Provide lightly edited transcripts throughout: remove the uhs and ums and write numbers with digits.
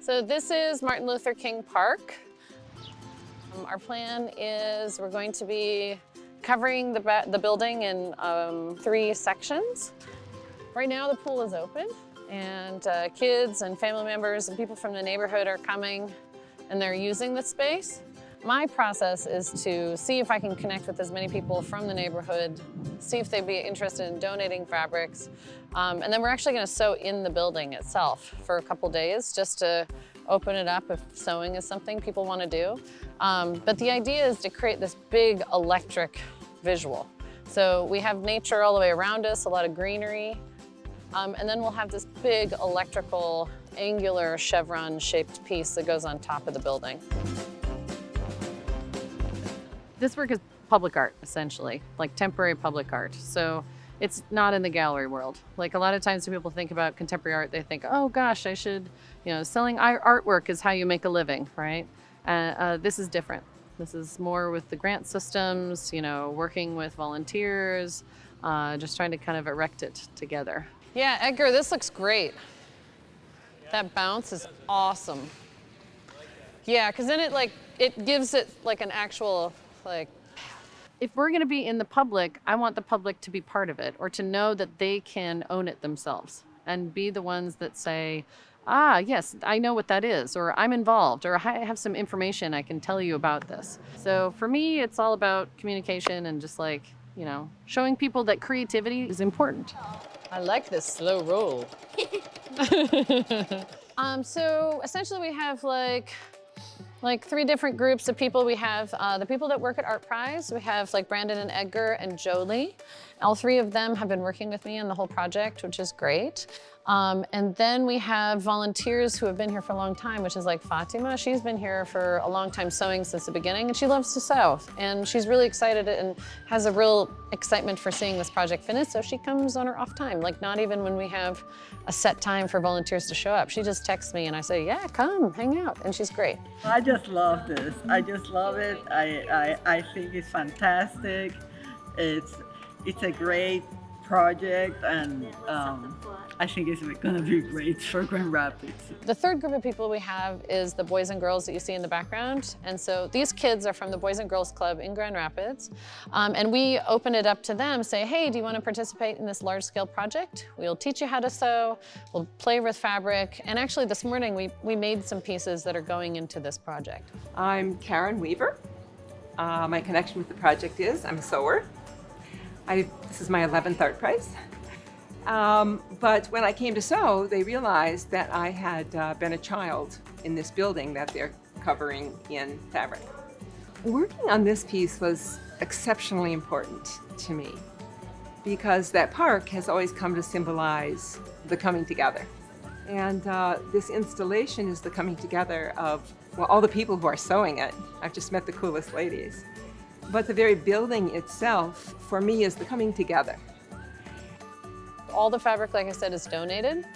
So this is Martin Luther King Park. Our plan is we're going to be covering the building in 3 sections. Right now the pool is open and kids and family members and people from the neighborhood are coming and they're using the space. My process is to see if I can connect with as many people from the neighborhood, see if they'd be interested in donating fabrics. And then we're actually gonna sew in the building itself for a couple days just to open it up if sewing is something people wanna do. But the idea is to create this big electric visual. So we have nature all the way around us, a lot of greenery. And then we'll have this big electrical, angular chevron-shaped piece that goes on top of the building. This work is public art, essentially, like temporary public art. So it's not in the gallery world. Like a lot of times when people think about contemporary art, they think, oh gosh, I should, selling artwork is how you make a living, right? This is different. This is more with the grant systems, working with volunteers, just trying to kind of erect it together. Yeah, Edgar, this looks great. That bounce is awesome. Yeah, because then it gives it like an actual, if we're going to be in the public, I want the public to be part of it or to know that they can own it themselves and be the ones that say, yes, I know what that is, or I'm involved, or I have some information I can tell you about this. So for me, it's all about communication and just showing people that creativity is important. I like this slow roll. So essentially we have like 3 different groups of people. We have the people that work at ArtPrize. We have Brandon and Edgar and Jolie. All 3 of them have been working with me on the whole project, which is great. And then we have volunteers who have been here for a long time, which is like Fatima. She's been here for a long time sewing since the beginning, and she loves to sew. And she's really excited and has a real excitement for seeing this project finished, so she comes on her off time. Not even when we have a set time for volunteers to show up. She just texts me and I say, yeah, come, hang out, and she's great. I just love this. I just love it. I think it's fantastic. It's a great project, and I think it's going to be great for Grand Rapids. The 3rd group of people we have is the boys and girls that you see in the background. And so these kids are from the Boys and Girls Club in Grand Rapids. And we open it up to them, say, hey, do you want to participate in this large-scale project? We'll teach you how to sew, we'll play with fabric. And actually this morning we made some pieces that are going into this project. I'm Karen Weaver. My connection with the project is I'm a sewer. This is my 11th ArtPrize. But when I came to sew, they realized that I had been a child in this building that they're covering in fabric. Working on this piece was exceptionally important to me because that park has always come to symbolize the coming together. And this installation is the coming together of, all the people who are sewing it. I've just met the coolest ladies. But the very building itself, for me, is the coming together. All the fabric, like I said, is donated.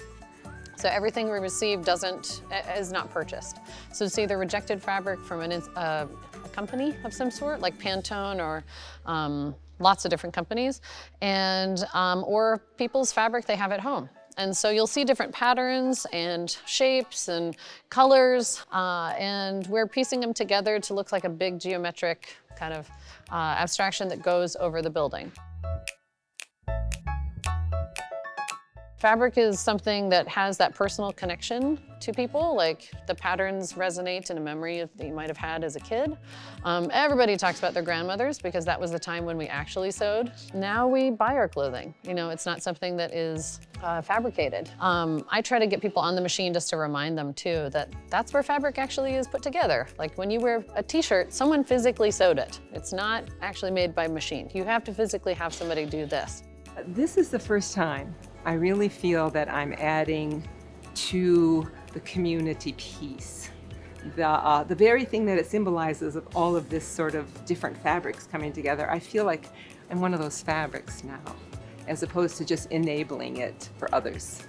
So everything we receive is not purchased. So it's either rejected fabric from a company of some sort, like Pantone or lots of different companies, and or people's fabric they have at home. And so you'll see different patterns and shapes and colors, and we're piecing them together to look like a big geometric kind of abstraction that goes over the building. Fabric is something that has that personal connection to people, like the patterns resonate in a memory that you might have had as a kid. Everybody talks about their grandmothers because that was the time when we actually sewed. Now we buy our clothing. It's not something that is fabricated. I try to get people on the machine just to remind them too that that's where fabric actually is put together. Like when you wear a t-shirt, someone physically sewed it. It's not actually made by machine. You have to physically have somebody do this. This is the first time I really feel that I'm adding to the community piece. The very thing that it symbolizes of all of this sort of different fabrics coming together, I feel like I'm one of those fabrics now, as opposed to just enabling it for others.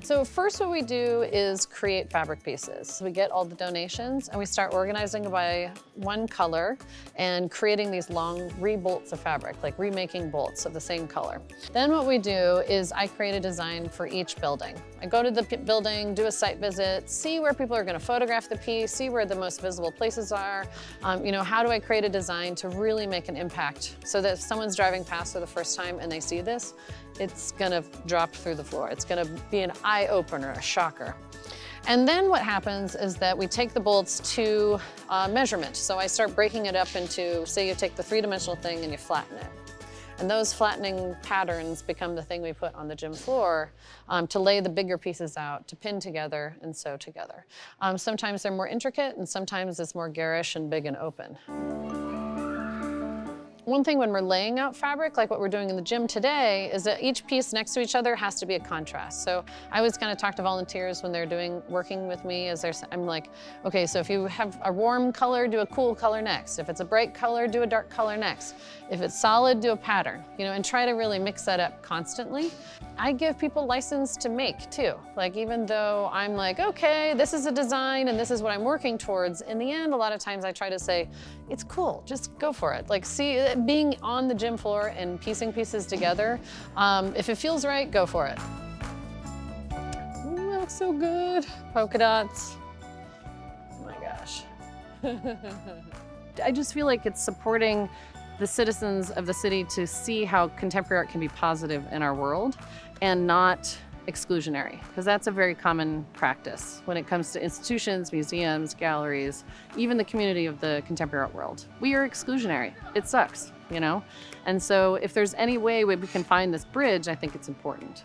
So first what we do is create fabric pieces. So we get all the donations and we start organizing by one color and creating these long re-bolts of fabric, like remaking bolts of the same color. Then what we do is I create a design for each building. I go to the building, do a site visit, see where people are going to photograph the piece, see where the most visible places are. How do I create a design to really make an impact so that if someone's driving past for the first time and they see this, it's gonna drop through the floor. It's gonna be an eye opener, a shocker. And then what happens is that we take the bolts to measurement. So I start breaking it up into, say you take the three-dimensional thing and you flatten it. And those flattening patterns become the thing we put on the gym floor to lay the bigger pieces out, to pin together and sew together. Sometimes they're more intricate and sometimes it's more garish and big and open. One thing when we're laying out fabric, like what we're doing in the gym today, is that each piece next to each other has to be a contrast. So I always kind of talk to volunteers when they're working with me, I'm like, okay, so if you have a warm color, do a cool color next. If it's a bright color, do a dark color next. If it's solid, do a pattern, and try to really mix that up constantly. I give people license to make too. Like even though I'm like, okay, this is a design and this is what I'm working towards, in the end, a lot of times I try to say, it's cool, just go for it. Like see, being on the gym floor and piecing pieces together, if it feels right, go for it. Ooh, that looks so good. Polka dots. Oh my gosh. I just feel like it's supporting the citizens of the city to see how contemporary art can be positive in our world and not exclusionary, because that's a very common practice when it comes to institutions, museums, galleries, even the community of the contemporary art world. We are exclusionary. It sucks, And so if there's any way we can find this bridge, I think it's important.